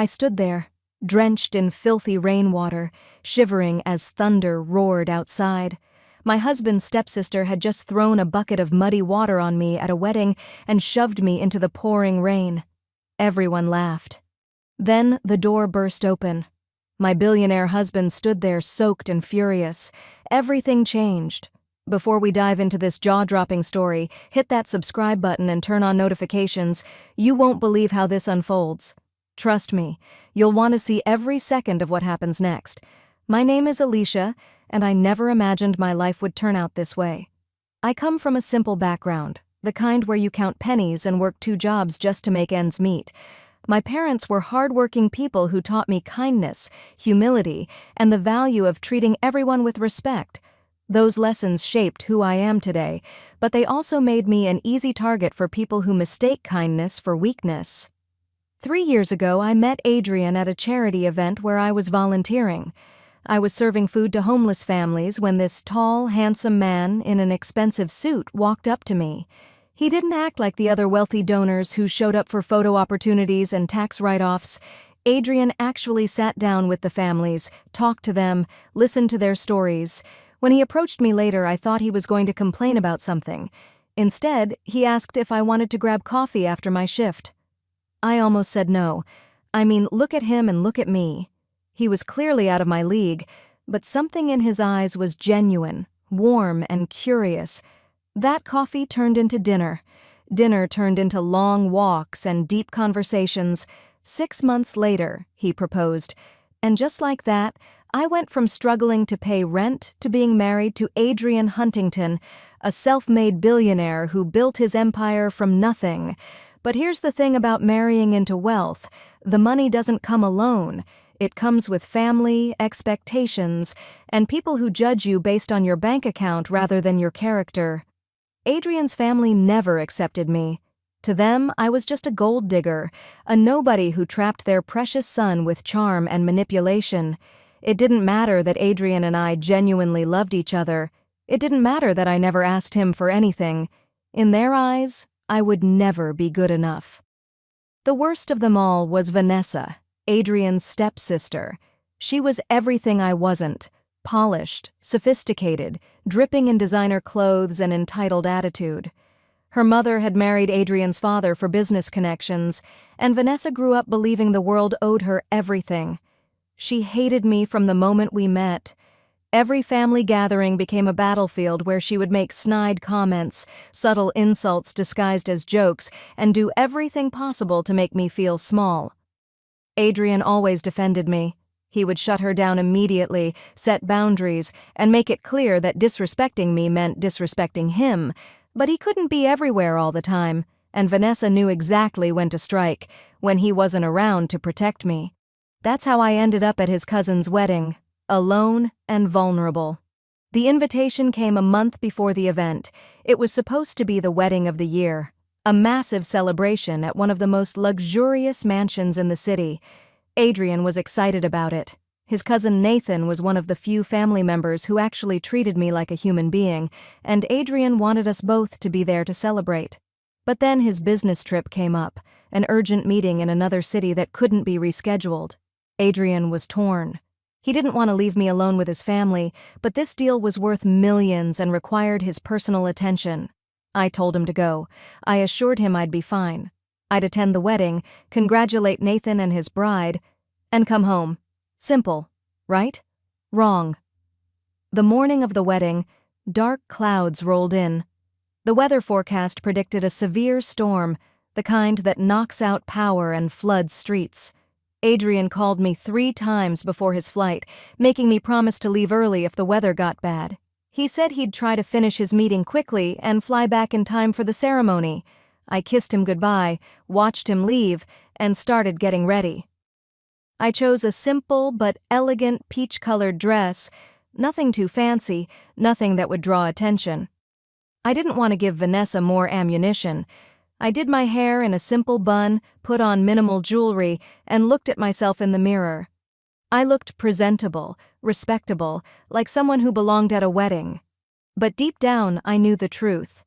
I stood there, drenched in filthy rainwater, shivering as thunder roared outside. My husband's stepsister had just thrown a bucket of muddy water on me at a wedding and shoved me into the pouring rain. Everyone laughed. Then the door burst open. My billionaire husband stood there soaked and furious. Everything changed. Before we dive into this jaw-dropping story, hit that subscribe button and turn on notifications. You won't believe how this unfolds. Trust me, you'll want to see every second of what happens next. My name is Alicia, and I never imagined my life would turn out this way. I come from a simple background, the kind where you count pennies and work 2 jobs just to make ends meet. My parents were hardworking people who taught me kindness, humility, and the value of treating everyone with respect. Those lessons shaped who I am today, but they also made me an easy target for people who mistake kindness for weakness. 3 years ago, I met Adrian at a charity event where I was volunteering. I was serving food to homeless families when this tall, handsome man in an expensive suit walked up to me. He didn't act like the other wealthy donors who showed up for photo opportunities and tax write-offs. Adrian actually sat down with the families, talked to them, listened to their stories. When he approached me later, I thought he was going to complain about something. Instead, he asked if I wanted to grab coffee after my shift. I almost said no. I mean, look at him and look at me. He was clearly out of my league, but something in his eyes was genuine, warm, and curious. That coffee turned into dinner. Dinner turned into long walks and deep conversations. 6 months later, he proposed. And just like that, I went from struggling to pay rent to being married to Adrian Huntington, a self-made billionaire who built his empire from nothing. But here's the thing about marrying into wealth. The money doesn't come alone. It comes with family, expectations, and people who judge you based on your bank account rather than your character. Adrian's family never accepted me. To them, I was just a gold digger, a nobody who trapped their precious son with charm and manipulation. It didn't matter that Adrian and I genuinely loved each other. It didn't matter that I never asked him for anything. In their eyes, I would never be good enough. The worst of them all was Vanessa, Adrian's stepsister. She was everything I wasn't: polished, sophisticated, dripping in designer clothes and entitled attitude. Her mother had married Adrian's father for business connections, and Vanessa grew up believing the world owed her everything. She hated me from the moment we met. Every family gathering became a battlefield where she would make snide comments, subtle insults disguised as jokes, and do everything possible to make me feel small. Adrian always defended me. He would shut her down immediately, set boundaries, and make it clear that disrespecting me meant disrespecting him. But he couldn't be everywhere all the time, and Vanessa knew exactly when to strike, when he wasn't around to protect me. That's how I ended up at his cousin's wedding, alone and vulnerable. The invitation came a month before the event. It was supposed to be the wedding of the year, a massive celebration at one of the most luxurious mansions in the city. Adrian was excited about it. His cousin Nathan was one of the few family members who actually treated me like a human being, and Adrian wanted us both to be there to celebrate. But then his business trip came up, an urgent meeting in another city that couldn't be rescheduled. Adrian was torn. He didn't want to leave me alone with his family, but this deal was worth millions and required his personal attention. I told him to go. I assured him I'd be fine. I'd attend the wedding, congratulate Nathan and his bride, and come home. Simple, right? Wrong. The morning of the wedding, dark clouds rolled in. The weather forecast predicted a severe storm, the kind that knocks out power and floods streets. Adrian called me 3 times before his flight, making me promise to leave early if the weather got bad. He said he'd try to finish his meeting quickly and fly back in time for the ceremony. I kissed him goodbye, watched him leave, and started getting ready. I chose a simple but elegant peach-colored dress, nothing too fancy, nothing that would draw attention. I didn't want to give Vanessa more ammunition. I did my hair in a simple bun, put on minimal jewelry, and looked at myself in the mirror. I looked presentable, respectable, like someone who belonged at a wedding. But deep down, I knew the truth.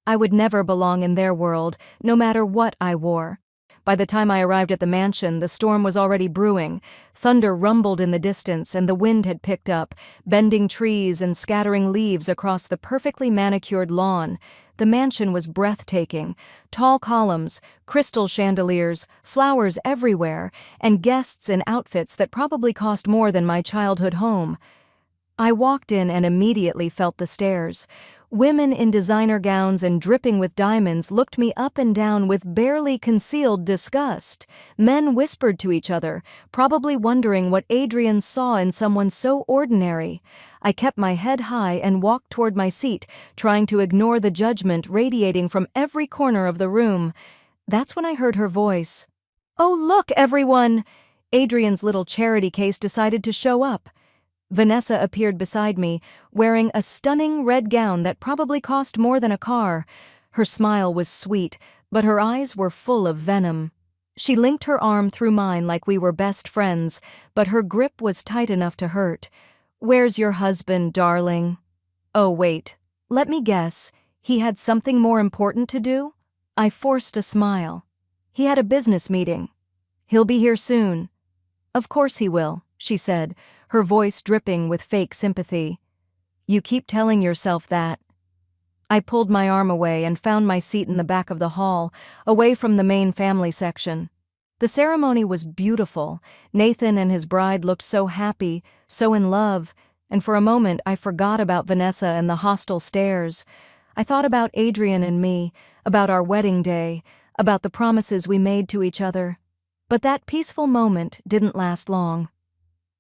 I would never belong in their world, no matter what I wore. By the time I arrived at the mansion, the storm was already brewing. Thunder rumbled in the distance, and the wind had picked up, bending trees and scattering leaves across the perfectly manicured lawn. The mansion was breathtaking. Tall columns, crystal chandeliers, flowers everywhere, and guests in outfits that probably cost more than my childhood home. I walked in and immediately felt the stares. Women in designer gowns and dripping with diamonds looked me up and down with barely concealed disgust. Men whispered to each other, probably wondering what Adrian saw in someone so ordinary. I kept my head high and walked toward my seat, trying to ignore the judgment radiating from every corner of the room. That's when I heard her voice. "Oh, look, everyone!" Adrian's little charity case decided to show up. Vanessa appeared beside me, wearing a stunning red gown that probably cost more than a car. Her smile was sweet, but her eyes were full of venom. She linked her arm through mine like we were best friends, but her grip was tight enough to hurt. "Where's your husband, darling?" "Oh, wait. Let me guess. He had something more important to do?" I forced a smile. "He had a business meeting. He'll be here soon." "Of course he will," she said, her voice dripping with fake sympathy. "You keep telling yourself that." I pulled my arm away and found my seat in the back of the hall, away from the main family section. The ceremony was beautiful. Nathan and his bride looked so happy, so in love, and for a moment I forgot about Vanessa and the hostile stares. I thought about Adrian and me, about our wedding day, about the promises we made to each other. But that peaceful moment didn't last long.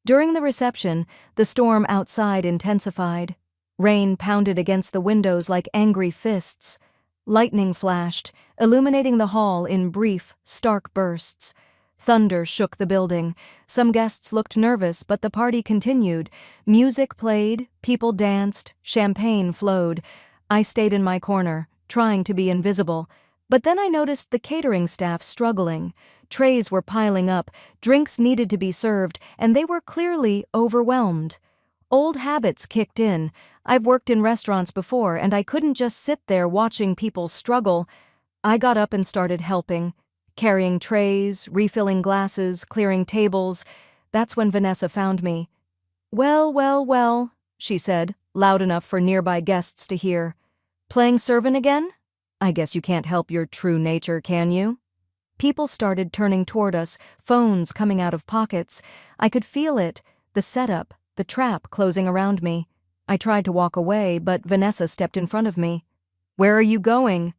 During the reception, the storm outside intensified. Rain pounded against the windows like angry fists. Lightning flashed, illuminating the hall in brief, stark bursts. Thunder shook the building. Some guests looked nervous, but the party continued. Music played, people danced, champagne flowed. I stayed in my corner, trying to be invisible. But then I noticed the catering staff struggling. Trays were piling up, drinks needed to be served, and they were clearly overwhelmed. Old habits kicked in. I've worked in restaurants before, and I couldn't just sit there watching people struggle. I got up and started helping, carrying trays, refilling glasses, clearing tables. That's when Vanessa found me. "Well, well, well," she said, loud enough for nearby guests to hear. "Playing servant again? I guess you can't help your true nature, can you?" People started turning toward us, phones coming out of pockets. I could feel it, the setup, the trap closing around me. I tried to walk away, but Vanessa stepped in front of me. "Where are you going?"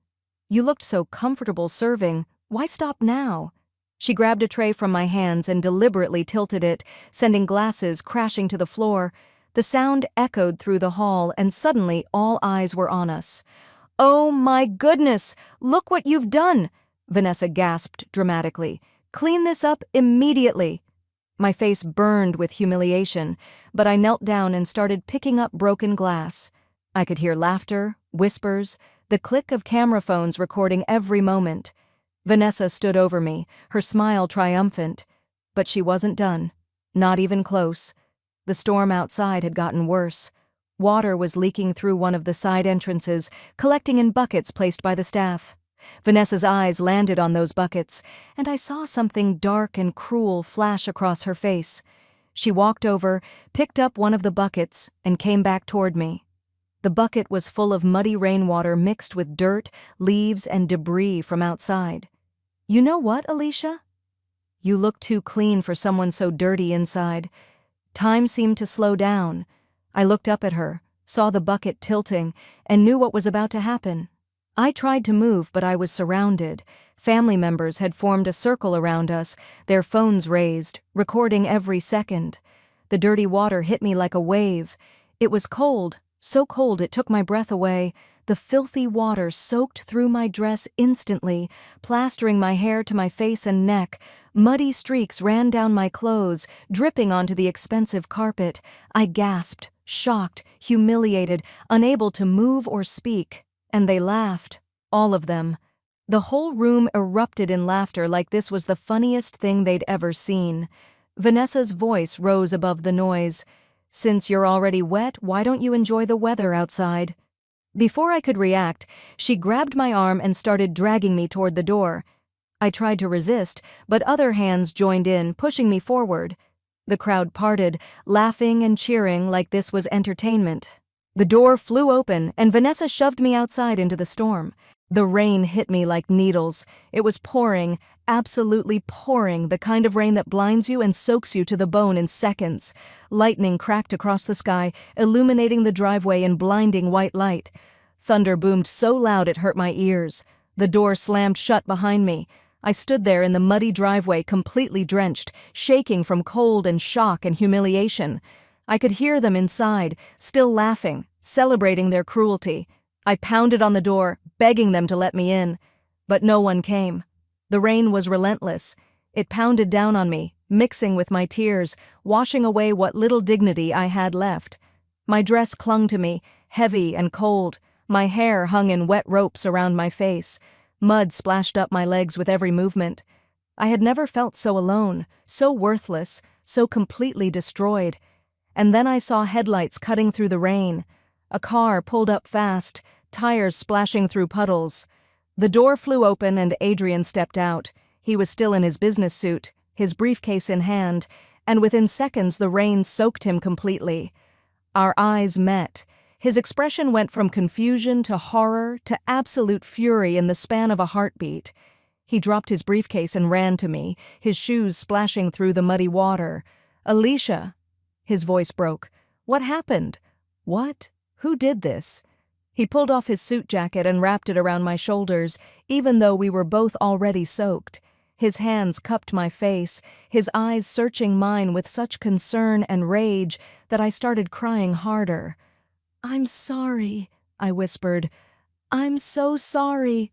"You looked so comfortable serving. Why stop now?" She grabbed a tray from my hands and deliberately tilted it, sending glasses crashing to the floor. The sound echoed through the hall, and suddenly all eyes were on us. "Oh my goodness! Look what you've done!" Vanessa gasped dramatically. "Clean this up immediately." My face burned with humiliation, but I knelt down and started picking up broken glass. I could hear laughter, whispers, the click of camera phones recording every moment. Vanessa stood over me, her smile triumphant. But she wasn't done. Not even close. The storm outside had gotten worse. Water was leaking through one of the side entrances, collecting in buckets placed by the staff. Vanessa's eyes landed on those buckets, and I saw something dark and cruel flash across her face. She walked over, picked up one of the buckets, and came back toward me. The bucket was full of muddy rainwater mixed with dirt, leaves, and debris from outside. "You know what, Alicia? You look too clean for someone so dirty inside." Time seemed to slow down. I looked up at her, saw the bucket tilting, and knew what was about to happen. I tried to move, but I was surrounded. Family members had formed a circle around us, their phones raised, recording every second. The dirty water hit me like a wave. It was cold, so cold it took my breath away. The filthy water soaked through my dress instantly, plastering my hair to my face and neck. Muddy streaks ran down my clothes, dripping onto the expensive carpet. I gasped, shocked, humiliated, unable to move or speak. And they laughed, all of them. The whole room erupted in laughter like this was the funniest thing they'd ever seen. Vanessa's voice rose above the noise. "Since you're already wet, why don't you enjoy the weather outside?" Before I could react, she grabbed my arm and started dragging me toward the door. I tried to resist, but other hands joined in, pushing me forward. The crowd parted, laughing and cheering like this was entertainment. The door flew open, and Vanessa shoved me outside into the storm. The rain hit me like needles. It was pouring, absolutely pouring, the kind of rain that blinds you and soaks you to the bone in seconds. Lightning cracked across the sky, illuminating the driveway in blinding white light. Thunder boomed so loud it hurt my ears. The door slammed shut behind me. I stood there in the muddy driveway, completely drenched, shaking from cold and shock and humiliation. I could hear them inside, still laughing, celebrating their cruelty. I pounded on the door, begging them to let me in. But no one came. The rain was relentless. It pounded down on me, mixing with my tears, washing away what little dignity I had left. My dress clung to me, heavy and cold. My hair hung in wet ropes around my face. Mud splashed up my legs with every movement. I had never felt so alone, so worthless, so completely destroyed. And then I saw headlights cutting through the rain. A car pulled up fast, tires splashing through puddles. The door flew open and Adrian stepped out. He was still in his business suit, his briefcase in hand, and within seconds the rain soaked him completely. Our eyes met. His expression went from confusion to horror to absolute fury in the span of a heartbeat. He dropped his briefcase and ran to me, his shoes splashing through the muddy water. "Alicia!" His voice broke. "What happened? What? Who did this?" He pulled off his suit jacket and wrapped it around my shoulders, even though we were both already soaked. His hands cupped my face, his eyes searching mine with such concern and rage that I started crying harder. "I'm sorry," I whispered. "I'm so sorry."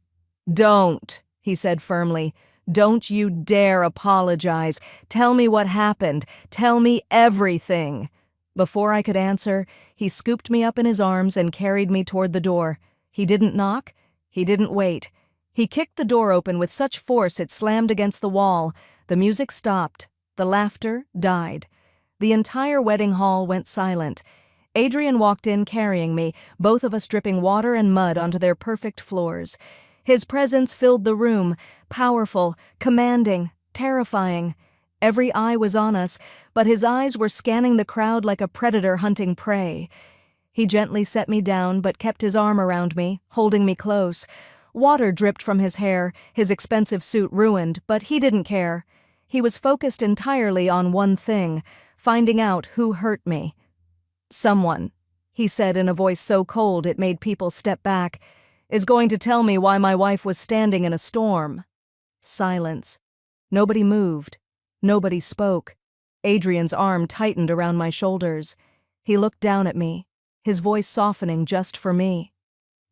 "Don't," he said firmly. "Don't you dare apologize. Tell me what happened. Tell me everything." Before I could answer, he scooped me up in his arms and carried me toward the door. He didn't knock. He didn't wait. He kicked the door open with such force it slammed against the wall. The music stopped. The laughter died. The entire wedding hall went silent. Adrian walked in carrying me, both of us dripping water and mud onto their perfect floors. His presence filled the room, powerful, commanding, terrifying. Every eye was on us, but his eyes were scanning the crowd like a predator hunting prey. He gently set me down but kept his arm around me, holding me close. Water dripped from his hair, his expensive suit ruined, but he didn't care. He was focused entirely on one thing, finding out who hurt me. "Someone," he said in a voice so cold it made people step back, "is going to tell me why my wife was standing in a storm." Silence. Nobody moved. Nobody spoke. Adrian's arm tightened around my shoulders. He looked down at me, his voice softening just for me.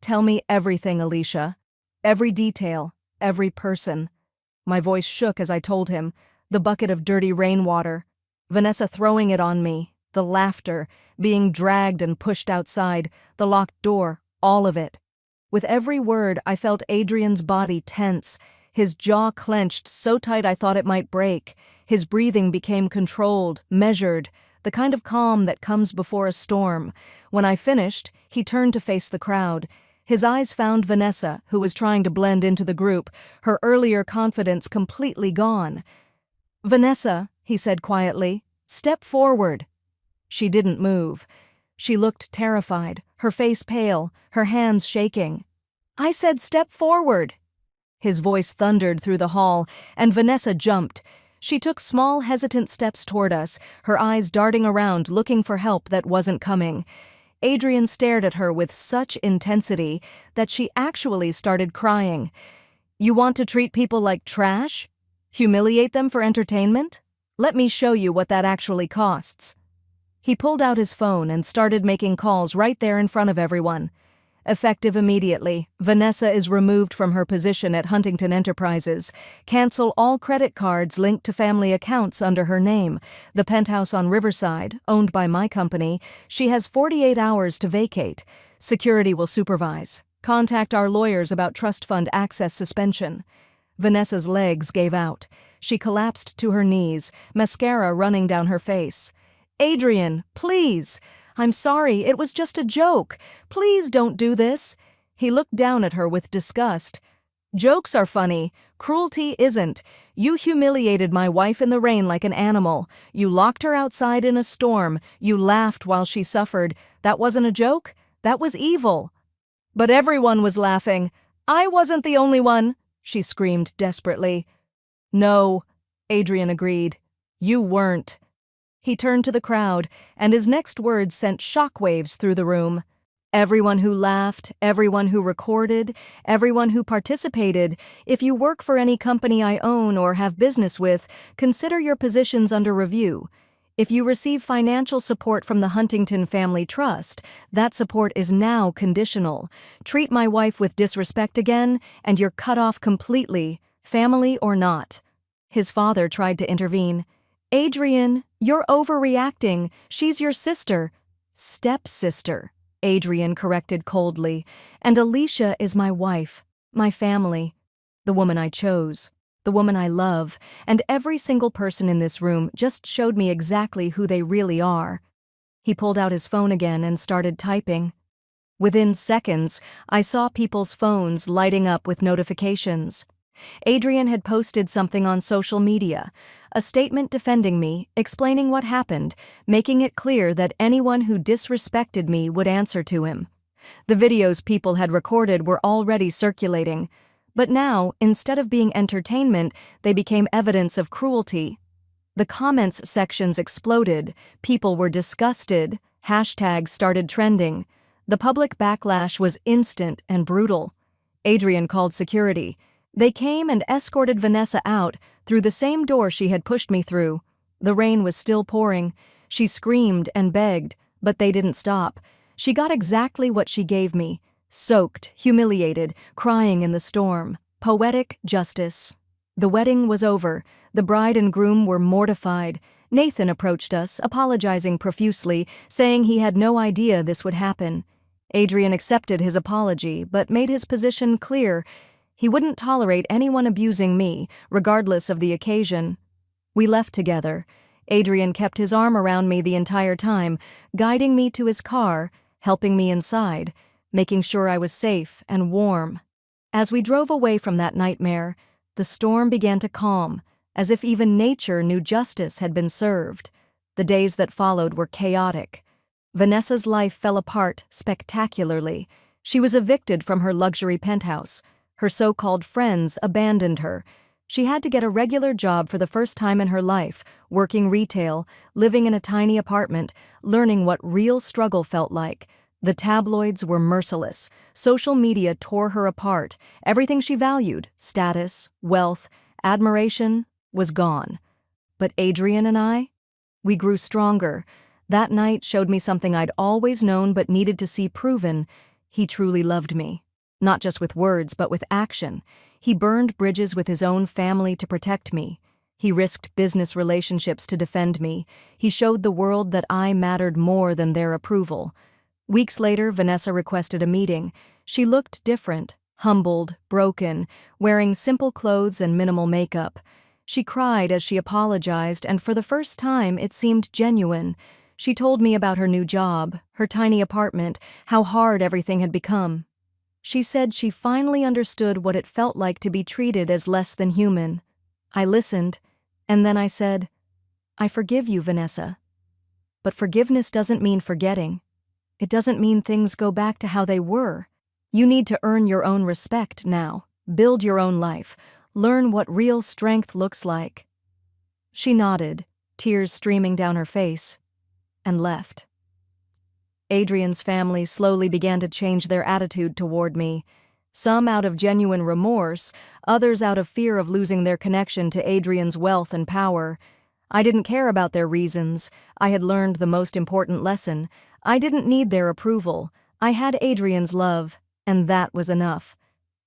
"Tell me everything, Alicia. Every detail, every person." My voice shook as I told him. The bucket of dirty rainwater, Vanessa throwing it on me, the laughter, being dragged and pushed outside, the locked door, all of it. With every word, I felt Adrian's body tense, his jaw clenched so tight I thought it might break. His breathing became controlled, measured, the kind of calm that comes before a storm. When I finished, he turned to face the crowd. His eyes found Vanessa, who was trying to blend into the group, her earlier confidence completely gone. "Vanessa," he said quietly, "step forward." She didn't move. She looked terrified, her face pale, her hands shaking. "I said step forward." His voice thundered through the hall, and Vanessa jumped. She took small, hesitant steps toward us, her eyes darting around looking for help that wasn't coming. Adrian stared at her with such intensity that she actually started crying. "You want to treat people like trash? Humiliate them for entertainment? Let me show you what that actually costs." He pulled out his phone and started making calls right there in front of everyone. Effective immediately, Vanessa is removed from her position at Huntington Enterprises. Cancel all credit cards linked to family accounts under her name. The penthouse on Riverside, owned by my company, she has 48 hours to vacate. Security will supervise. Contact our lawyers about trust fund access suspension. Vanessa's legs gave out. She collapsed to her knees, mascara running down her face. "Adrian, please! I'm sorry, it was just a joke. Please don't do this." He looked down at her with disgust. Jokes are funny. Cruelty isn't. You humiliated my wife in the rain like an animal. You locked her outside in a storm. You laughed while she suffered. That wasn't a joke? That was evil. But everyone was laughing. I wasn't the only one, she screamed desperately. No, Adrian agreed. You weren't. He turned to the crowd, and his next words sent shockwaves through the room. Everyone who laughed, everyone who recorded, everyone who participated, if you work for any company I own or have business with, consider your positions under review. If you receive financial support from the Huntington Family Trust, that support is now conditional. Treat my wife with disrespect again, and you're cut off completely, family or not. His father tried to intervene. Adrian, you're overreacting. She's your sister. Stepsister, Adrian corrected coldly. And Alicia is my wife, my family, the woman I chose. The woman I love, and every single person in this room just showed me exactly who they really are. He pulled out his phone again and started typing. Within seconds, I saw people's phones lighting up with notifications. Adrian had posted something on social media, a statement defending me, explaining what happened, making it clear that anyone who disrespected me would answer to him. The videos people had recorded were already circulating. But now, instead of being entertainment, they became evidence of cruelty. The comments sections exploded, people were disgusted, hashtags started trending. The public backlash was instant and brutal. Adrian called security. They came and escorted Vanessa out through the same door she had pushed me through. The rain was still pouring. She screamed and begged, but they didn't stop. She got exactly what she gave me. Soaked, humiliated, crying in the storm. Poetic justice. The wedding was over. The bride and groom were mortified. Nathan approached us, apologizing profusely, saying he had no idea this would happen. Adrian accepted his apology, but made his position clear. He wouldn't tolerate anyone abusing me, regardless of the occasion. We left together. Adrian kept his arm around me the entire time, guiding me to his car, helping me inside, making sure I was safe and warm. As we drove away from that nightmare, the storm began to calm, as if even nature knew justice had been served. The days that followed were chaotic. Vanessa's life fell apart spectacularly. She was evicted from her luxury penthouse. Her so-called friends abandoned her. She had to get a regular job for the first time in her life, working retail, living in a tiny apartment, learning what real struggle felt like. The tabloids were merciless. Social media tore her apart. Everything she valued, status, wealth, admiration, was gone. But Adrian and I, we grew stronger. That night showed me something I'd always known but needed to see proven. He truly loved me. Not just with words, but with action. He burned bridges with his own family to protect me. He risked business relationships to defend me. He showed the world that I mattered more than their approval. Weeks later, Vanessa requested a meeting. She looked different, humbled, broken, wearing simple clothes and minimal makeup. She cried as she apologized, and for the first time it seemed genuine. She told me about her new job, her tiny apartment, how hard everything had become. She said she finally understood what it felt like to be treated as less than human. I listened, and then I said, "I forgive you, Vanessa." But forgiveness doesn't mean forgetting. It doesn't mean things go back to how they were. You need to earn your own respect now, build your own life, learn what real strength looks like. She nodded, tears streaming down her face, and left. Adrian's family slowly began to change their attitude toward me. Some out of genuine remorse, others out of fear of losing their connection to Adrian's wealth and power. I didn't care about their reasons. I had learned the most important lesson. I didn't need their approval. I had Adrian's love, and that was enough.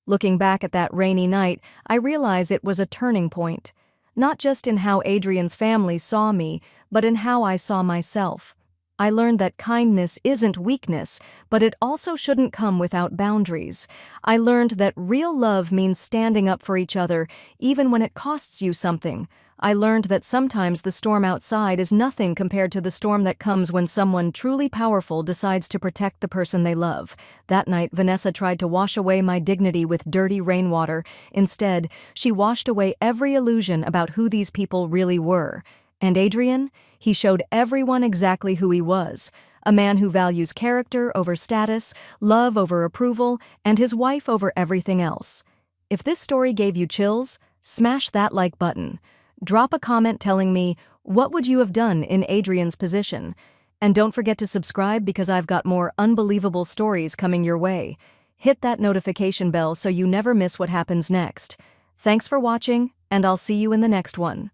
Looking back at that rainy night, I realize it was a turning point. Not just in how Adrian's family saw me, but in how I saw myself. I learned that kindness isn't weakness, but it also shouldn't come without boundaries. I learned that real love means standing up for each other, even when it costs you something. I learned that sometimes the storm outside is nothing compared to the storm that comes when someone truly powerful decides to protect the person they love. That night, Vanessa tried to wash away my dignity with dirty rainwater. Instead, she washed away every illusion about who these people really were. And Adrian? He showed everyone exactly who he was. A man who values character over status, love over approval, and his wife over everything else. If this story gave you chills, smash that like button. Drop a comment telling me, what would you have done in Adrian's position? And don't forget to subscribe because I've got more unbelievable stories coming your way. Hit that notification bell so you never miss what happens next. Thanks for watching, and I'll see you in the next one.